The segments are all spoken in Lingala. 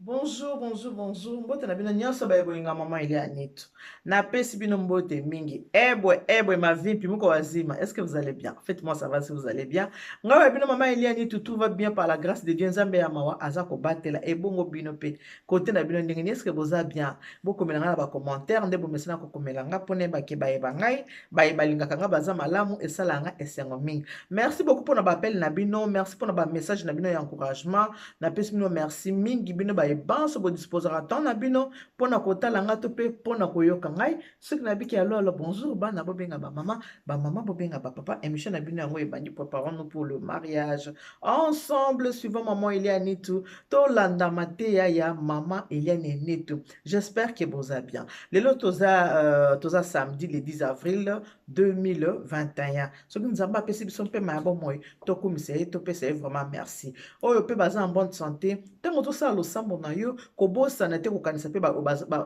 Bonjour, bonjour, bonjour. Mbote na bino nyonso bayekolinga mama ili anitu. Na pesi bino mbote mingi. Ebwe, ma vipi muko wazima. Est-ce que vous allez bien? Faites-moi savoir si vous allez bien. Ngawa bino mama ili anitu, tout va bien par la grâce de Dieu. Nzambe ya mawa aza ko batela ebongo bino pe. Côté na bino ndenge est-ce que vous allez bien? Boko melanga na ba commentaire nde bo mesana ko komelanga pone ba ke ba ngai, ba balinga kanga baza malamu esalanga esengo mingi. Merci beaucoup pour na ba appel na bino, merci pour na ba message na bino ya encouragement. Na pesi bino merci mingi bino ba ebanso bo disposera temps na bino pona kotala nga to pe pona koyoka ngai soki na biki alors bonjour bana bobenga ba mama bobenga ba papa émission na bino yango ebandi préparons-nous pour le mariage ensemble suivant maman Eliane tout to landa mateya ya maman Eliane Neto. J'espère que vous allez bien. Lelo toza samedi le 10 avril 2021. Soki nzamba pesi biso pe mayabo moy to komisa to pesa vraiment merci. Oyo pe baza en bonne santé ntango tosala losambo na yo kobosana te kokanisa mpe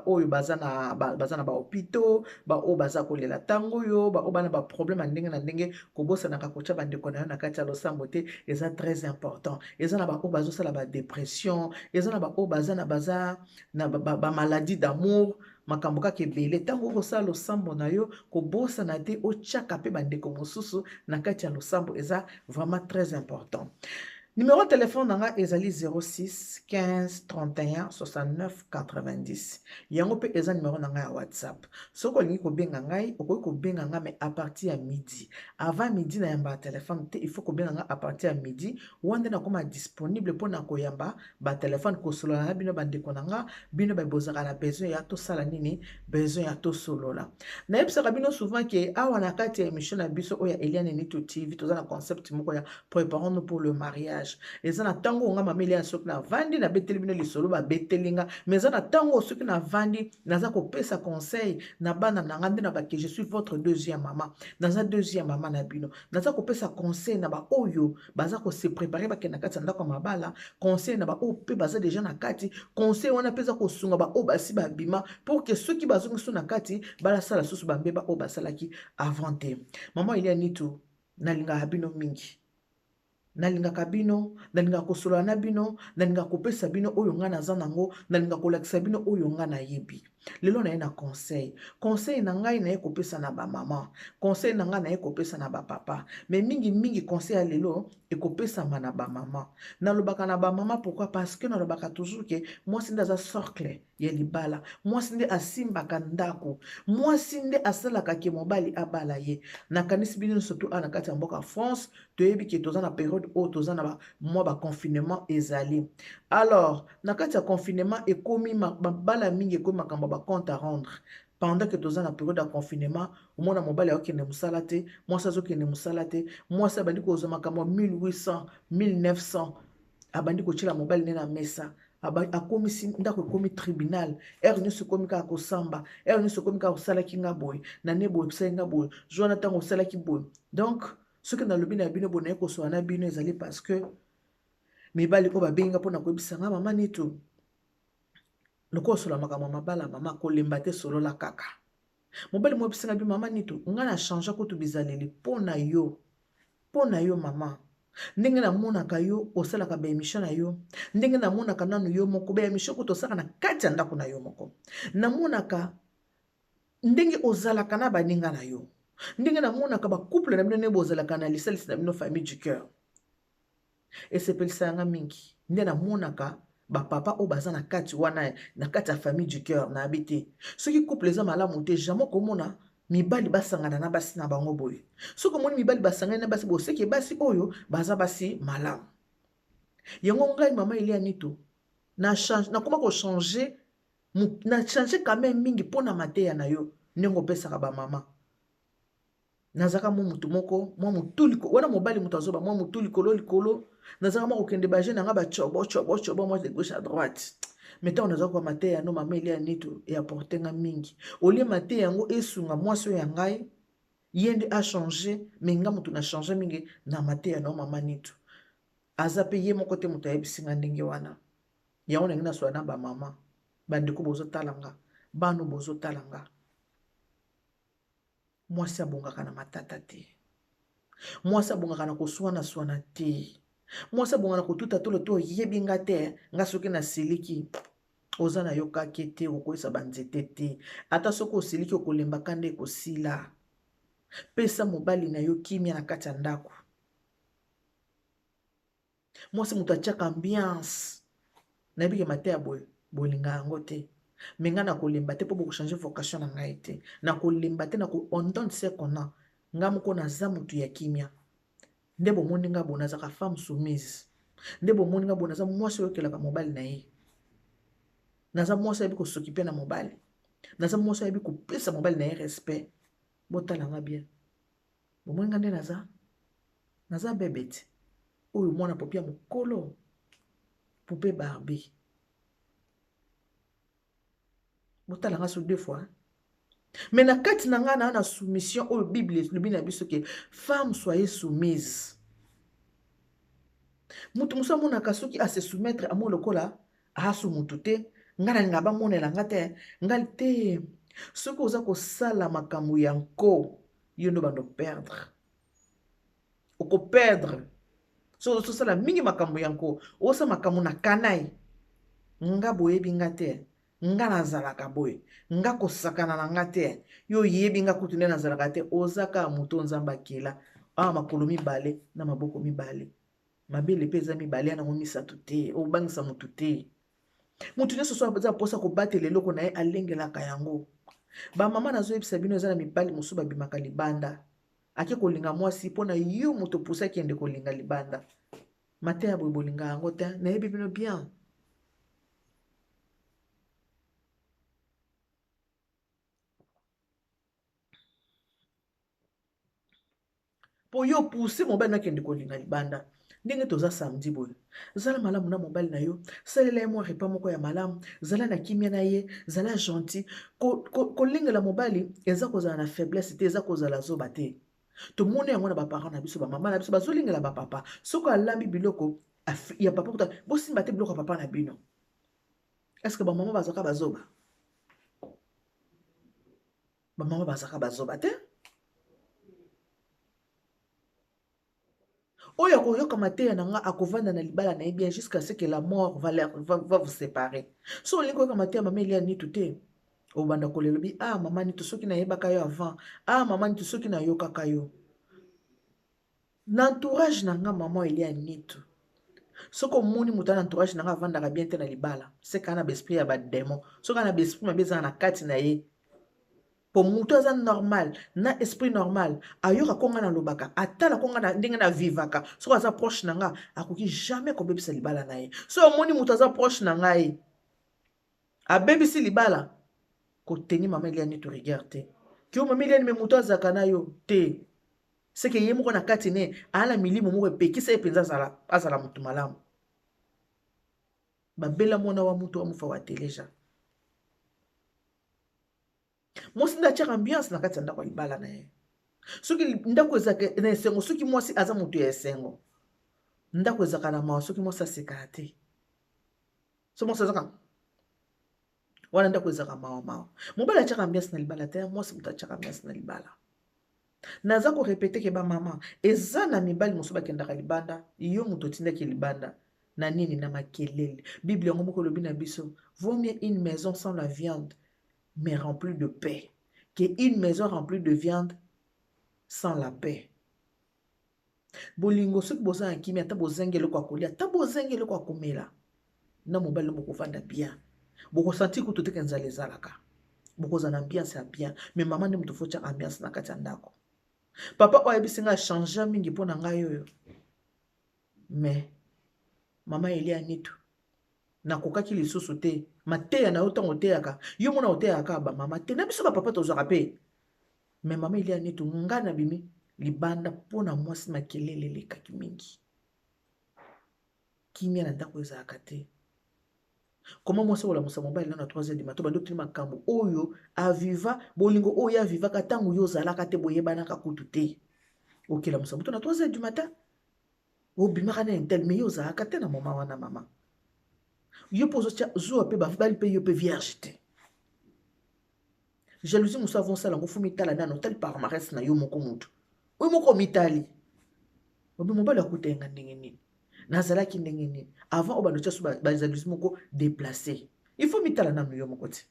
oyo baza na bahôpitaux baoyo baza kolela ntango oyo baoyo bana baproblème ya ndenge na ndenge kobosanaka kotya bandeko na yo na kati ya losambo te eza très important. Eza na baoyo bazosala badépression, eza na baoyo baza na bamaladi d'amour makambo kaka ebele ntango okosala losambo na yo kobosana te otyaka mpe bandeko mosusu na kati ya losambo eza vraiment très important. Numéro de téléphone nanga ezali 06 15 31 69 90. Yango pe eza numéro nanga ya WhatsApp. Soko lingi ko benga ngai, okoki ko benga nga mais à partir ya midi. Avant midi na yamba téléphone te, il faut ko benga nga à partir ya midi. Wande na koma disponible pour na ko yamba ba téléphone ko solo na bino bandeko nanga, bino ba bozaka na besoin ya to sala nini, besoin ya to solo la. Na yebisaka bino souvent que awa na kati ya émission na biso oya Eliane Neto TV, toza na concept moko ya préparons-nous pour le mariage. Eza na tango nga mameli ya soki na vandi na beteli bino lisolo ba betelinga mais eza na tango soki na vandi naza kopesa conseil na bana na nga nde na bake je suis votre deuxième maman naza deuxième maman na bino naza kopesa conseil na ba oyo baza ko se préparer ba na kati ya ndako mabala conseil na ba oyo pe baza déjà na kati conseil wana peza ko sunga ba oyo basi ba bima pour que ceux qui bazongi so na kati bala sala susu ba mbeba oyo basalaki avant te maman il y a nitu nalinga bino mingi nalingaka bino nalingaka kosolola na bino nalingaka kopesa bino oyo nga naza nango nalingaka kolakisa bino oyo nga nayebi lelo naye na conseil na ngai naye kopesa na bamama conseil na ngai naye kopesa na bapapa mais mingi conseil ya lelo ekopesama na bamama nalobaka na bamama pourquoi parce que nalobaka toujours ke mwasi nde aza socle ya libala mwasi nde asimbaka ndako mwasi nde asalaka ke mobali abala ye nakanisi bino surtout ana kati ya mboka France toyebi ke toza na période oyo toza na mwa baconfinement ezali alors na kati ya confinement ekomi bala mingi ekomi makambo bacompte à rendre pendant que toza na période ya confinement omona mobali akokende mosala te mwasi azokende mosala te mwasi abandi kozwa makambo 1800 1900 abandi kotyela mobali nde na mesa akomisi ndako ekomi tribunal ere nyonso ekomi kaka kosamba ere nyonso ekomi kaka kosalaki nga boye na ne boye osali nga boye jwana ntango osalaki boye donc soki nalobi na bino bonaye kosola na bino ezali parce que mibali oyo babenga mpona koyebisa nga mama nitu lokola osola makambo mabala mama kolemba te solola kaka mobali moyebisinga bino mama nitu nga na change kutu bizaleli mpona yo mama ndenge namonaka yo osalaka baémission na yo ndenge namonaka nanu yo moko baémission kutu osaka na kati ya ndako na yo moko namonaka ndenge ozalaka na baninga na yo ndenge namonaka bacouple na bino nde bozalaka na lisalisi na bino famille du cœur esepelisa yanga mingi nde namonaka bapapa oyo baza na kati wana na kati ya famille du cœur na abi te soki couple eza malamu te jamai komona mibali basangana na basi na bango boye soki omoni mibali basangani na basi boye seki basi oyo baza basi malamu yango ngai mama Elia Nito nakoma kochange na change quand même mingi mpona mateya na yo ndenge opesaka bamama nazaka mwa mutu moko mwa mutu likolo wana mobali mutu azoba mwa mutu likolo nazaka mwa kokende baje nanga bacobo mwa de gauche à droite mais ntango nazaka kwa mateya no mama Elia Nito eaportenga mingi olie mateya yango esunga mwasi oyo ya ngai ye nde achange me nga mutu na change mingi na mateya no mama Nito aza mpe ye moko te mutu ayebisinga ndenge wana yango ndenge nasola na bamama bandeko bozotalanga bano bozotalanga mwasi abongaka na matata te mwasi abongaka na koswana te mwasi abongana kotuta tolo to oyebi nga te nga soki nasiliki oza na yo kake te okoyesa banzete te ata soki osiliki okolembaka nde ekosila pesa mobali na yo kimia na kati ya ndako mwasi moto atiaka ambiance nayebi ke mate ya bolinga yango te me nga nakolemba te mpo bokochange vocation na ngai te nakolemba te ondonne se kona nga moko naza motu ya kimia nde bomoni nga bo nazaka femme soumise nde bomoni nga bo naza mwasi oyokelaka mobali na ye naza mwasi ayebi kosokipe na mobali naza mwasi ayebi kopesa mobali na ye respect botala nga bien bomoni nga nde naza bebe te oyo mwana popi ya mokolo poupée Barbie botala nga so deux fois mais na kati na nga na soumission oyo bible elobi na biso ke femme soyez soumise mutu mosu amonaka soki ase soumettre amo lokola asu mutu te nga na linga bamonela nga te ngai te soki oza kosala makambo ya nko yo ndo bando perdre okoperdre soki ozosala mingi makambo ya nko osala makambo na kanai nga boyebi nga te nga nazalaka boye nga kosakana na nga te yo yebi nga kutu nde nazalaka te ozaka moto nzambe akela awa makolo mibale na maboko mibale mabele mpe eza mibale yango misato te obangisa motu te motu nyonso so aza mposa kobatela eloko na ye alengelaka yango bamama nazoyebisa bino eza na mibali mosusu babimaka libanda ake kolinga mwasi mpo na yo moto pusa akende kolinga libanda mate ya boye bolinga yango te nayebi bino bien po yo pousse mobali nakende kolinga libanda ndenge toza samedi boye zala malamu na mobali na yo salela ye mwa repas moko ya malamu zala na kimia na ye zala gentil kolingela mobali eza kozala na faiblesse te eza kozala zoba te tomoni yango na baparent na biso bamama na biso bazolingela bapapa soki alambi biloko ya papa kuta bosimba te biloko ya papa na bino estce bamama bazaka bazoba bamama bazaka bazoba te oyo akoyokama te na nga akovanda na libala na ye bien jusqu'à ce que la mort va vous séparer so olingi koyokama te ya mama elia nitu te obanda kolelobi ah mama nitu soki nayebaka yo avant ah mama nitu soki nayokaka yo na entourage na nga mama elia nitu soki omoni moto na entourage na nga avandaka bien te na libala seka na baesprit ya bademo soki na baesprit mabe ezala na kati na ye po moto aza normal na esprit normal ayoka konga na lobaka atala konga na ndenge na vivaka soki aza proche na nga akoki jamais kobebisa libala na ye so omoni moto aza proche na ngai abebisi libala koteni mama elia nitu regard te ki o mama elia me moto azalaka na yo te seke ye moko na kati ne ala milimo moko epekisa ye mpenza azala motu malamu babela mwana wa moto wa mofa wa teleja mwasi nde atiaka ambiance na kati ya ndako ya libala na ye soki ndako ezaka na esengo soki mwasi aza moto ya esengo ndako ezaka na mawa soki mwasi asekana te so mwasi azaka wana ndako ezaka mawa mobali atiaka ambiance na libala te mwasi moto atiaka ambiance na libala naza korepete ke bamama eza na mibali mosusu bakendaka libanda yo moto otindaki libanda na nini na makelele bible yango moko elobi na biso vaut mieux une maison sans la viande mais remplie de paix que une maison remplie de viande sans la paix bolingo soki boza na kimia ata bozangi eloko ya kolia ata bozangi eloko ya komela na mobali bokovanda bien bokosanti kutu teke nzala ezalaka bokozala na ambiance ya bien mais mama nde moto fo tiaka ambiance na kati ya ndako papa oyo ayebisi ngai achange mingi mpo na ngai oyo mais mama elia nitu nakokaki lisusu te mateya na yo ntango oteyaka yo mona oteyaka bamama te na biso bapapa tozwaka mpe mais mama elia nitu ngai nabimi libanda mpo na mwasi makelele elekaki mingi kimia na ndako ezalaka te koma mwasi olamusa mobali na 3h du matin bando tuni makambo oyo aviva bolingo oyo avivaka ntango yo ozalaka te boyebanaka kutu te okelamusa moto na 3h du matin obimaka na intel mais yo ozalaka te na moma wana mama yo mpo ozotya zuwa mpe bali mpe yo mpe vierge te jalousie mosu avonsala ngo fu mitala nano otali palmarès na yo moko motu oyo moko omitali obi mobali akutenga ndenge nini nazalaki ndenge nini avant obando tia so bazalisi moko déplacé. Il faut mitala nanu yo moko te,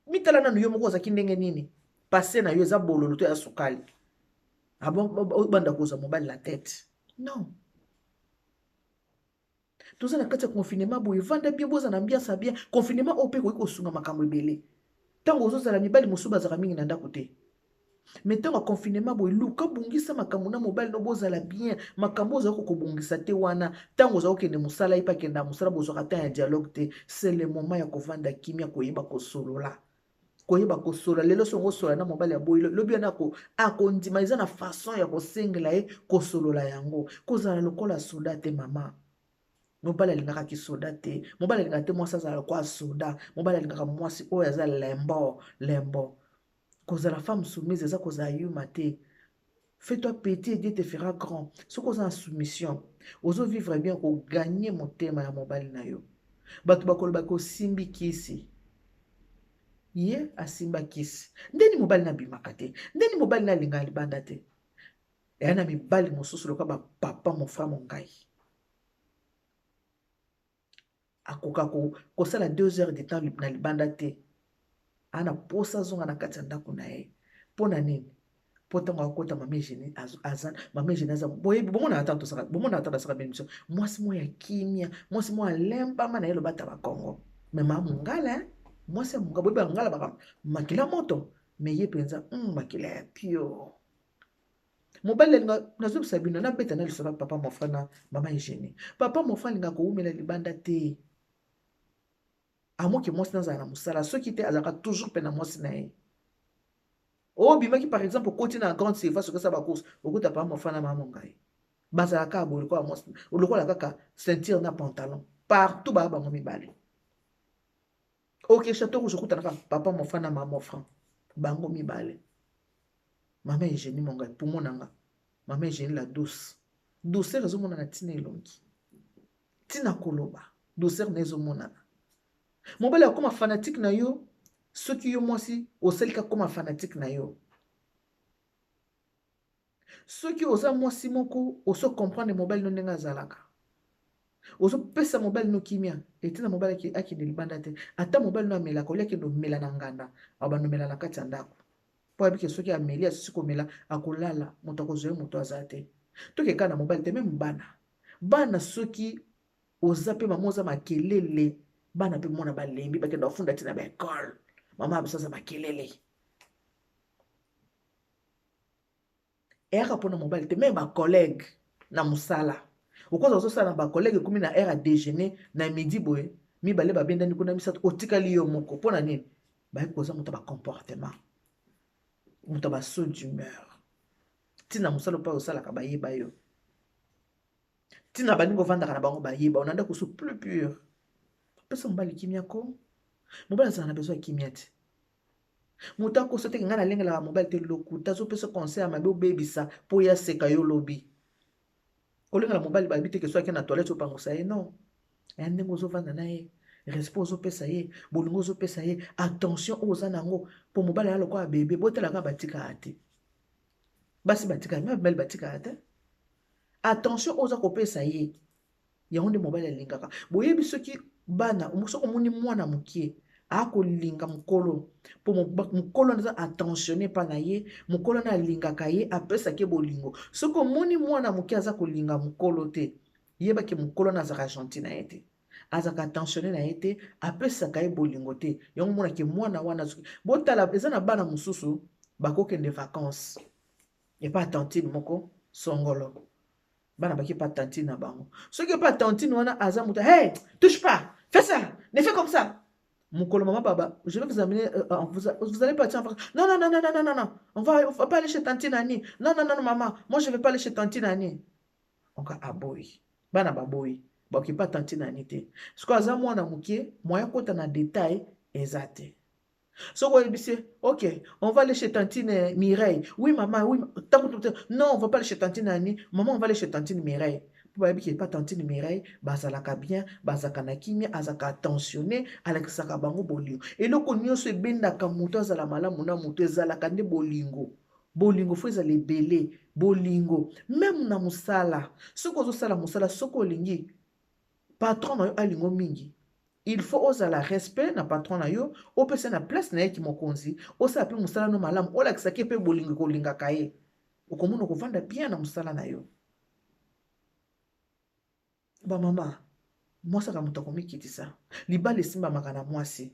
mitala nanu yo moko ozalaki ndenge nini passé na yo eza bololo to ya sukali obanda kozwa mobali la tête. Non, toza na kati ya confinement boye vanda bien boza na ambiance bien confinement oyo mpe koki kosunga makambo ebele ntango ozozala mibali mosusu bazalaka mingi na ndako te. Mais ntango ya confinement boye luka bungisa makambo na mobali no bozala bien makambo ozalaki kokobungisa te wana ntango ozalaki kokende mosala ye mpe akenda mosala bozwaka temps ya dialogue te. C'est le moment ya kovanda kimia koyeba kosolola koyeba kosolola lelo songo osola na mobali ya boye lobi wana akondima eza na façon ya kosengela ye kosolola yango kozala lokola soda te mama. Mobali alingaka ki soda te, mobali alingaka te mwasi azala kwa soda, mobali alingaka mwasi oyo aza lembo. Kozala femme soumise eza kozala yuma te. Fais-toi petit et Dieu te fera grand. Ce qu'on a en soumission, ozo vivre bien ko gagner mon thème ya mobali na yo. Batu bakoloba ko simbi kisi. Ye asimba kisi. Ndeni mobali na bimaka te. Ndeni mobali na linga libanda te. Ya na mibali mosusu loka ba papa mon frère mon ngai. Akoka kosala 2 heures de temps na libanda te. Ana posa zonga na kati ya ndako na ye. Pona nini? Potango akota mame jeni azan mame jeni azan boye bomona atando saka bomona atanda saka bémission mwasi mo ya kimia mwasi mo alemba mana yelo bata ba Congo mais mama ngala mwasi munga boye ba ngala ba makila moto mais ye penza makila ya pio mobile nazo sabino na beta na lisora papa mon frère na mama jeni papa mon frère linga ko umela libanda te amoki mwasi na za na musala soki te azaka toujours pena mwasi na ye. Oh, bimaki par exemple, côté na grande surface que ça va course, beaucoup t'as pas mon fan à maman ngai. Bazaka bo ko amos, ou ko la kaka ceinture na pantalon. Partout ba ba ngomi bale. OK, château rouge ko t'ana papa mon fan à maman franc. Bango mi bale. Maman est génie mon gars, pour mon nanga. Maman est génie la douce. Douceur zo mona na tina elongi. Tina koloba. Douceur nezo mona. Mon bale comme fanatique na yo. Ceux qui ont moi aussi, au seul cas comme un fanatique na yo. Ceux qui osent moi si mon coup, osent comprendre mobile non nenga zalaka. Osent pesa mobile no kimia. Et tina mobile qui a qui ne libandate. Ata mobile no amela kolia qui no mela nanganda. Aba no mela na kati andako. Po abi que ceux qui amelia ceux qui mela akolala motako zoe moto azate. To ke kana mobile te même bana. Bana ceux qui osent pe mamoza makelele. Bana pe mona balembi ba ke do funda tina ba école. Mama abisasa makelele. Era pona mobile te même ba collègue na musala. Ukoza osala ba collègue kumi na era déjeuner na midi boye. Mi bale ba benda ni kuna misatu otikali yo moko pona nini? Ba koza muta ba comportement. Muta ba saut d'humeur. Tina musala pa osala ka ba yeba yo. Tina baningo vanda kana bango ba yeba onanda ko so plus pur. Pesa mbali kimia ko. Mobile ça na besoin de kimia te. Muta ko sote ngana lenga la mobile te lokuta so pesa conseil à mabe bebisa po ya seka yo lobi. Olenga la mobile ba bite ke so ke na toilette opango sa ye non. Ende ngozo vanda na ye. Respect zo pesa ye, bolingo zo pesa ye, attention oza nango po mobile ya lokwa bebe botela ka batika ate. Basi batika me belle batika ate. Attention oza ko pesa ye. Ya onde mobile ya lingaka. Boyebi soki bana umusoko muni mwana mukie ako linga mukolo po mukolo nza attentionné pa na ye mukolo na lingaka ye apesa ke bolingo soko muni mwana mukie aza ko linga mukolo te yeba ke mukolo na zaka gentil na yete azaka attentionné na yete apesa ka ye bolingo te yango mona ke mwana wana botala eza na bana mususu bakokende vacances et pas tantine moko songolo bana baki pas tantine na bango soki pas tantine wana aza muta hey touche pas fais ça ne fais comme ça. Mukolo maman baba, je vais vous amener, vous allez partir en vacances. Non, non, non, non, non, non, non, non. On va pas aller chez Tante Nani. Non, non, non, non, maman. Moi, je vais pas aller chez Tante Nani. On va aboy. Bana baboy. Ba qui pas Tante Nani te. Ce que aza moi na mukie, moi kota na détail exact. So quoi OK, on va aller chez Tantine Mireille. Oui maman, oui. Non, on va pas aller chez Tantine Nani. Maman, on va aller chez Tantine Mireille. Qui pas Tantine Mireille, bazalaka bien, bazaka na kimia, azaka attentionné, alexaka bango bolingo. Et le konyo se benda kamuto azala malamu na muto ezalaka nde bolingo. Bolingo faut ezala belé, bolingo même na musala soko ozosala musala soko olingi patron na yo alingo mingi il faut ozala respect na patron na yo opesa na place na ye ki mokonzi osala pe musala no malamu olakisaki pe bolingo kolingaka ye okomona kovanda bien na musala na yo bamama mwasi akamoto akomikitisa libala esimbamaka na mwasi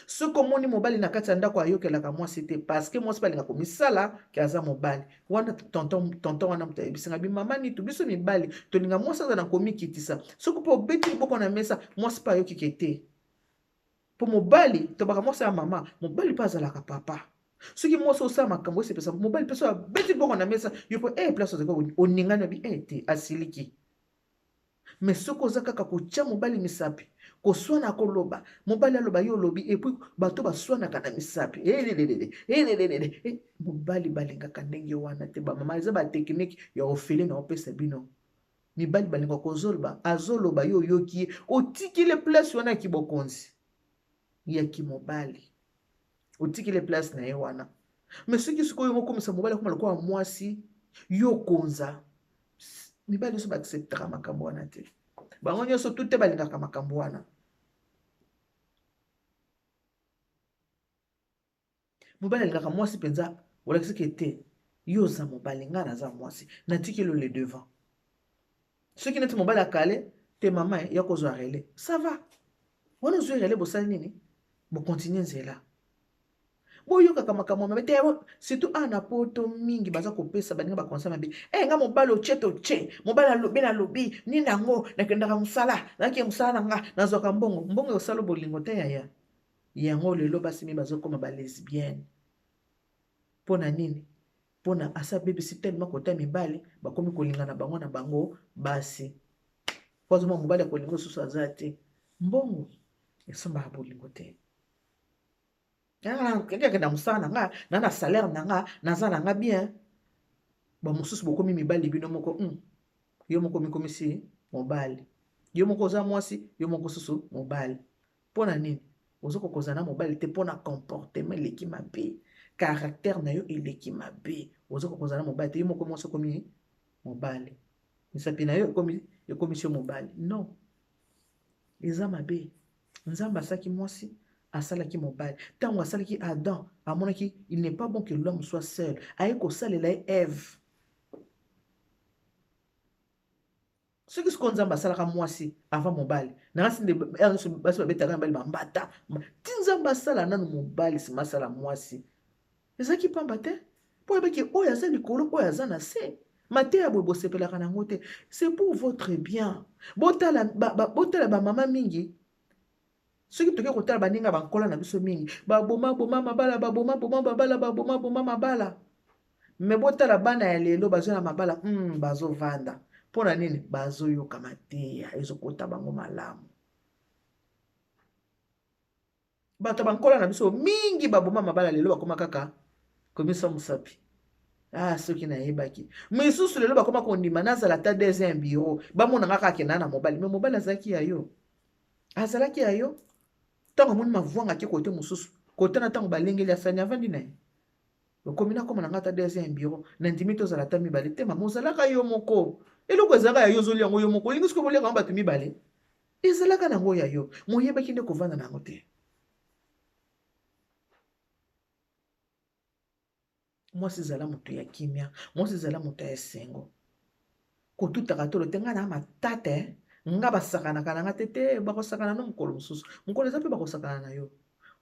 soki omoni mobali na kati ya ndako ayokelaka mwasi te parceke mwasi balinga komisala ke aza mobali wana tonton wana moto ayebisinga bimama nitu biso mibali tolinga mwasi aza na komikitisa soki mpe obeti liboko na mesa mwasi mpe ayokike te mpo mobali tobaka mwasi ya mama mobali mpe azalaka papa soki mwasi osala makambo esepesa mobali mpe so abeti liboko na mesa yo mpo place ozaka oningani obi te asiliki mais soki oza kaka kotia mobali misapi koswana koloba mobali aloba yo olobi epui bato baswanaka na misapi mobali balingaka ndenge wana te bamama eza bateknike ya ofele na opesa bino mibali balingaka kozoloba azoloba yo oyoki ye otikile place wana ya kibokonzi ya kimobali otikile place na ye wana mais soki sikoyo okomisa mobali akoma lokola mwasi yo konza mibali nyonso baacceptaka makambo wana te bango nyonso tu te balingaka makambo wana mobali alingaka mwasi mpenza olakisiki te yo oza mobali ngai naza mwasi natikelo le devant soki neti mobali akale te mama ya kozwa rele ça va wana ozwi rele bosali nini bokontinue nzela boyokaka makambo mabe te surtout ana poto mingi baza kopesa baninga bakonsa mabe nga mobali otie totie mobali alobi nalobi nini yango nakendaka mosala nake mosala na nga nazwaka mbongo osala bolingo te yaya yango lelo basi mi bazokoma balesbienne mpona nini mpona asa bebisi tellement kota mibali bakomi kolingana bango na bango basi po azoma mobali akolinga osusu aza te mbongo esombaka bolingo te kenda mosala na nga na salaire na nga naza na nga bien bamosusu bokomi mibali bino moko yo moko mikomisi mobali yo moko oza mwasi yo moko susu mobali mpona nini ozoko kozana mobali te mpona comportement eleki mabe caractère na yo eleki mabe ozoko kozana mobali te yo moko mwasi okomi mobali misapi na yo ekomisi yo mobali non eza mabe nzambe asaki mwasi asalaki mobali ntango asalaki Adam amonaki il n'est pas bon que l'homme soit seul aye kosalela ye Ève soki siko nzambe asalaka mwasi avant mobali nangasi nde basi babetaka mibali bambata ti nzambe asala nanu mobali nsima asala mwasi ezalaki pamba te mpo oyebaki oyo aza likolo oyo aza na se mateya boye bosepelaka nango te c'est pour votre bien botala bamama mingi soki toke kotala baninga bankola na biso mingi baboma mabala baboma mabala me botala bana ya lelo bazwa na mabala bazovanda mpona nini bazoyoka mateya ezokota bango malamu bato bankola na biso mingi baboma mabala lelo bakoma kaka komisa mosapi soki nayebaki misusu lelo bakoma kondima nazala ta deuxième bureau bamonanga kaka akenda na mobali me mobali azalaki ya yo ntango amoni mavwanga ake kote mosusu kote na ntango balengeli asani avandi na ye okomi nakoma na nga ata deuxième bureau na ndimi tozala ata mibale te mama ozalaka yo moko eloko ezalaka ya yo ozoli yango yo moko olingi soki boliaka yango bato mibale ezalaka nango ya yo moyebaki nde kovanda na yango te mwasi ezala moto ya kimia mwasi ezala moto ya esengo kotutaka tolo te nga na matata nga basakanaka na nga te bakosakana no mokolo mosusu mokolo eza mpe bakosakana na yo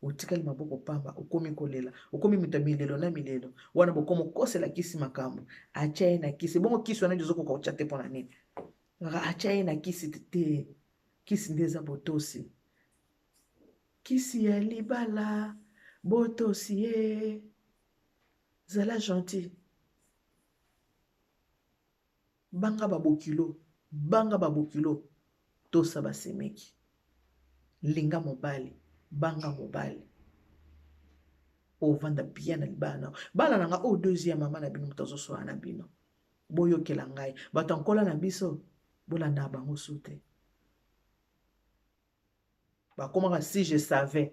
otikali maboko pamba okomi kolela okomi mito milelo na milelo wana bokomi okosela kisi makambo atia ye na kisi bongo kisi wana ezokoka kotia te mpona nini atia ye na kisi te kisi nde eza botosi kisi ya libala botosi ye zala gentil banga babokilo tosa basemeki linga mobali banga mobali ovanda bien na libala na bala nanga o deuxième mama na bino moto azoswala na bino boyokela ngai bato ankola na biso bolanda bango su te bakomaka si je savais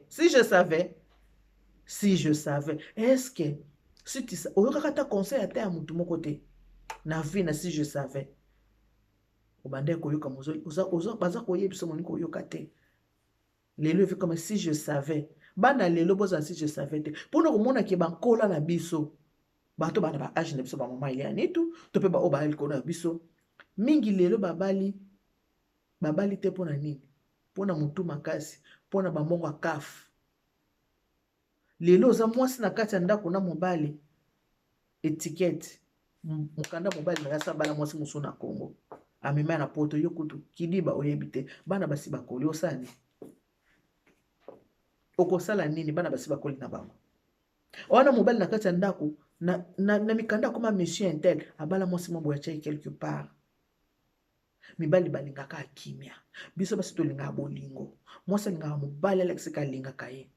est-ce que Si tu sais, oyokaka ta conseil ata ya mutu moko te. Na vie na si je savais. Obande koyoka mozoli, baza koyebisa moni koyoka te. Lelo efi comme si je savais. Bana lelo boza si je savais te. Pour nous komona ke bankola na biso. Bato bana ba age na biso ba mama ile anitu, to pe ba o ba likolo na biso. Mingi lelo babali te pona nini? Pona mutu makasi, pona ba mongo akaf. Lelo za mwasi na kati ya ndako na mobali étiquette. Mukanda mobali na yasa bala mwasi musu na Congo. Amema na poto yo kutu kidiba oyebite. Bana basi bakoli osani. Okosala nini bana basi bakoli na bango. Wana mobali na kati ya ndako na mikanda koma monsieur intel abala mwasi mbo ya chai quelque part. Mibali balingaka akimia. Biso basi tolinga bolingo. Mwasi linga mobali alexika linga kaye.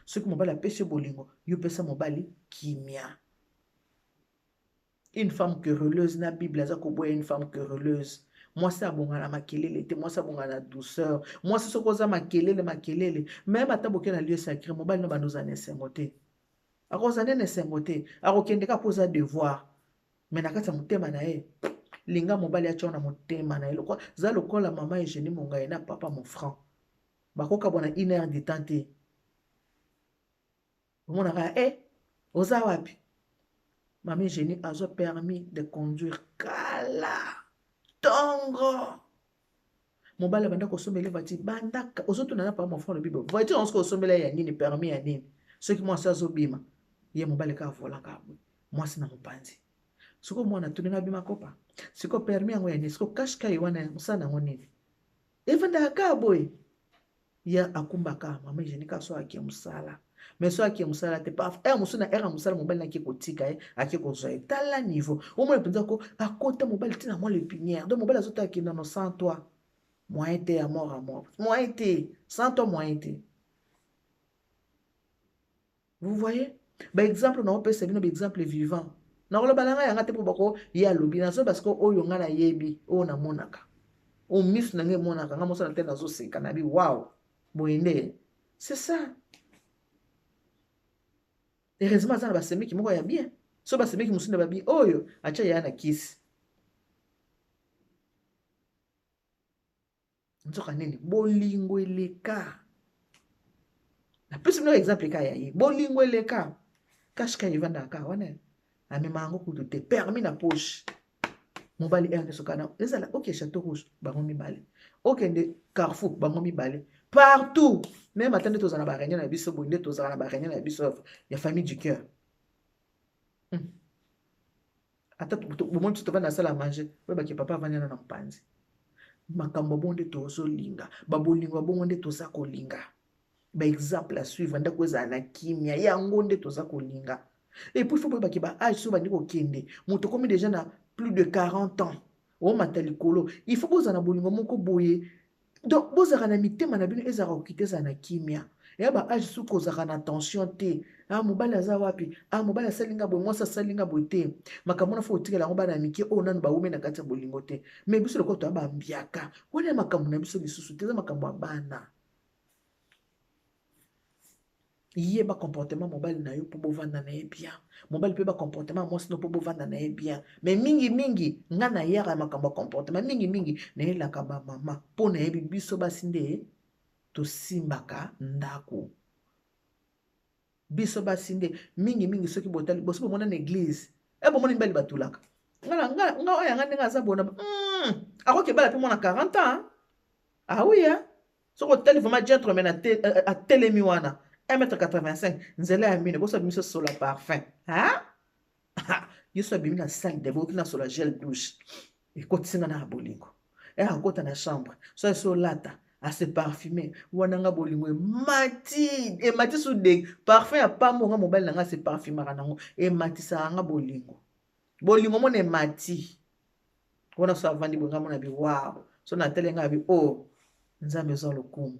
Soki mobali apesi bolingo, yo pesa mobali kimia. Une femme querelleuse na Bible aza koboya une femme querelleuse. Mwasi abonga na makelele te, mwasi abonga na douceur. Mwasi sokoza makelele. Même ata boke na lieu sacré, mobali no bandoza na sengo te. Akoza ne sengo te. Akokende ka posa devoir. Mais nakati ya motema na ye, linga mobali acha na motema na ye. Lokwa za lokola mama Eugénie Mongaye na papa mon franc. Bakoka bona 1 heure de temps te. Omona ka oza wapi? Mami Eugénie a permis de conduire kala. Tongo. Mobile banda ko sombele vati banda ozoto na pa mon frère le bible. Voiture on ko sombele ya nini permis ya nini. Ceux qui moi ça zobima. Ye mobile ka vola ka. Moi sina mopanzi. Siko mwana tuninga bima kopa. Siko permis yango ya nini. Siko cash kai wana musana ngonini. Evanda ka boy. Ya akumbaka mama Eugénie ka so akia musala. Mais so akia musala te pa musuna era musala mobile na ki kotika akiko zo etala niveau. Au moins penza ko akota mobile tina moi le pinière. Donc mobile azota ki na no sans toi. Moyen te à mort. Moyen te. Sans toi moyen te. Vous voyez? Par exemple, on peut servir un exemple vivant. Na ko balanga yanga te po bako ya lobi na so parce que oyo nga na yebi o na monaka. O miss na nge monaka nga mosa na te na zo seka na bi wow. Boyende. C'est ça. Heureusement ça na basemi ki moko ya bien. So basemi ki musunda ba bi oyo acha ya na kiss. Nzoka nini bolingo eleka. Na pesi mno exemple ka ya yi bolingo eleka. Kashka yivanda ka wana. Amema ngo kutu te permis na poche. Mobali erne sokana. Ezala OK Château Rouge bango mibale. OK de Carrefour bango mibale. Partout. Même attendez tous na ba réunion na biso bonde tous na ba réunion na biso ya famille du cœur. Ata bomonde tu na sala manger. We ba ki papa vanya na mpanzi. Makambo bonde tozo linga. Babolingo bonde toza kolinga. Ba exemple à suivre ndako za na kimia yango nde toza kolinga. Et puis il faut pas que ba âge so ba ndiko kende. Moto comme déjà na plus de 40 ans. O matalikolo. Il faut boza na bolingo moko boye. Donc boza na mitema na bino ezara okite za na kimia. Ya ba âge so kozaka na tension te. Ah mobali aza wapi? Ah mobali asalinga boye mwasa salinga boye te. Makambo na fo otikela ngo bana mike o nanu ba wume na kati ya bolingo te. Mais biso le koto ba mbiaka. Wana makambo na biso lisusu te za makambo abana. Yé ba comportement mobile na yo po bovanda na ye bien. Mobile pe ba comportement moi sino po bovanda na ye bien. Mais mingi nga na yara makambo comportement mingi na ye la kaba mama po na ye biso basinde to simbaka ndako. Biso basinde mingi soki botali boso bomona na église. E bomona mbali batulaka. Nga oya nga ndenga za bona. Akoke bala pe mona 40 ans. Ah oui hein. Soko tali vraiment gentleman a telemi wana. 1m85, nzela ya mine, boso bimiso sur la parfum. Hein? Yo so bimi na salle de bain, na sur la gel douche. Et kotinga na bolingo. Et akota na chambre. So lata, a se parfumer. Wana nga bolingo mati. E mati sou de parfum ya pambo nga mobile nga se parfumera nango. E mati sa nga bolingo. Bolingo mo ne mati. Wana so avandi bonga mo na bi wow. So na tele nga bi oh, nzambe zo lokumu.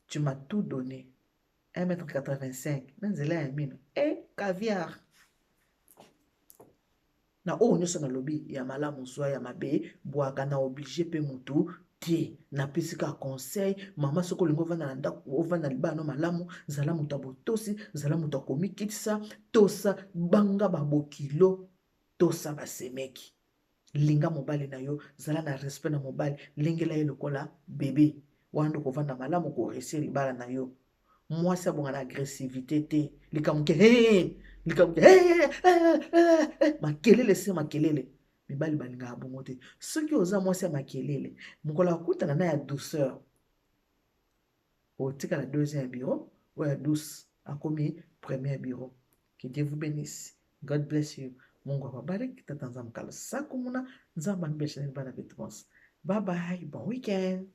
Tu m'as tout donné. 1m85, nzela ya mino. Caviar. Na nyoso na lobi ya malamu zwa ya mabe, boaka na obligé pe mutu te napesi ka conseil mama soki olingi ovanda na ndako ovanda libala no malamu zala moto ya botosi zala moto akomikitisa tosa banga babokilo tosa basemeki linga mobali na yo zala na respect na mobali lengela ye lokola bebe wana ndo kovanda malamu koresie libala na yo mwasi abonga na agressivité te likamuke likamuke makelele se makelele mibali balingaka bongo te soki oza mwasi ya makelele mokolo akutana na ya douceur otikala deuxième bureau oyo ya douce akomi premier bureau. Que Dieu vous bénisse. God bless you. Mungu awabariki. Tata nzambe kala sakumuna nzambe ambesha bana betmos. Bye bye. Bon weekend.